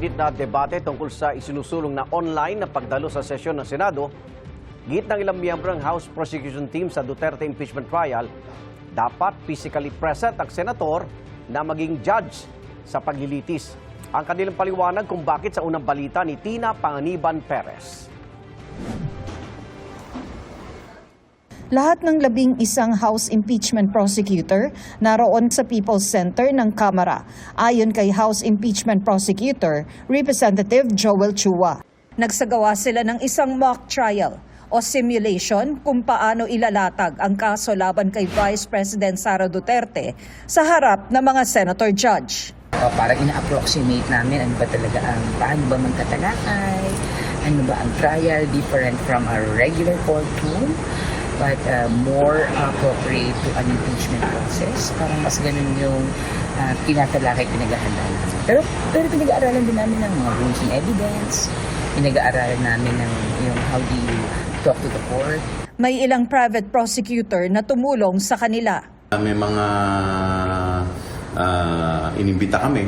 mainit na debate tungkol sa isinusulong na online na pagdalo sa sesyon ng Senado, git ng ilang miyembro ng House Prosecution Team sa Duterte impeachment trial, dapat physically present ang senator na maging judge sa paglilitis. Ang kanilang paliwanag kung bakit sa unang balita ni Tina Panganiban Perez. Lahat ng 11 House Impeachment Prosecutor naroon sa People's Center ng Kamara, ayon kay House Impeachment Prosecutor Representative Joel Chua. Nagsagawa sila ng isang mock trial o simulation kung paano ilalatag ang kaso laban kay Vice President Sara Duterte sa harap ng mga senator judge. Parang ina-approximate namin ano ba talaga paano ba magkatalakay, ano ba ang trial, different from a regular courtroom, but more appropriate to an impeachment process. Parang mas ganun yung tinatalakay, pinag-aaralan namin. Pero pinag-aaralan din namin ng mga rules and evidence, pinag-aaralan namin ng yung how do you talk to the court. May ilang private prosecutor na tumulong sa kanila. May mga inimbita kami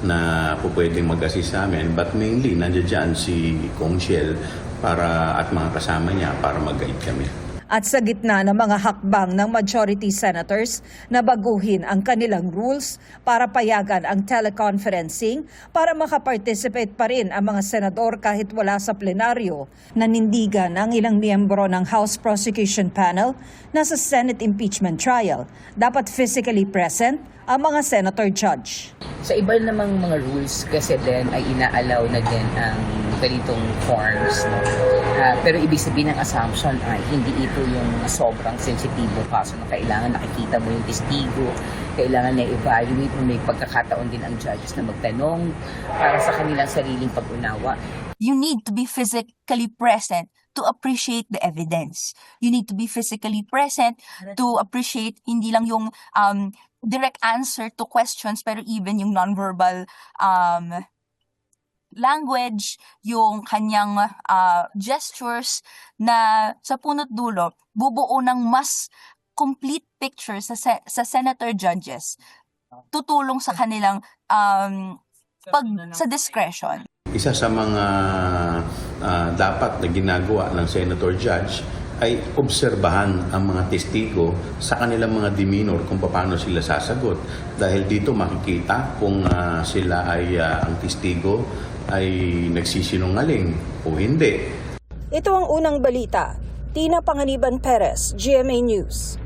na pwedeng mag-assist sa amin, but mainly nandiyan dyan si Kong Shell at mga kasama niya para mag-guide kami. At sa gitna ng mga hakbang ng majority senators na baguhin ang kanilang rules para payagan ang teleconferencing para makaparticipate pa rin ang mga senador kahit wala sa plenaryo, nanindigan ang ilang miyembro ng House Prosecution Panel na sa Senate impeachment trial dapat physically present ang mga senator judge. Sa iba namang mga rules kasi din ay inaalaw na din ang ganitong forms. No? Pero ibig sabihin ng assumption ay hindi ito yung sobrang sensitibong kaso na kailangan nakikita mo yung testigo, kailangan na evaluate mo, may pagkakataon din ang judges na magtanong para sa kanilang sariling pag-unawa. You need to be physically present to appreciate the evidence. You need to be physically present to appreciate hindi lang yung direct answer to questions, pero even yung nonverbal language, yung kanyang gestures na sa punot dulo, bubuo ng mas complete picture sa senator judges. Tutulong sa kanilang sa discretion. Isa sa mga dapat na ginagawa ng senator judge ay obserbahan ang mga testigo sa kanilang mga demeanor kung paano sila sasagot. Dahil dito makikita kung sila ay ang testigo ay nagsisinungaling o hindi. Ito ang unang balita. Tina Panganiban Perez, GMA News.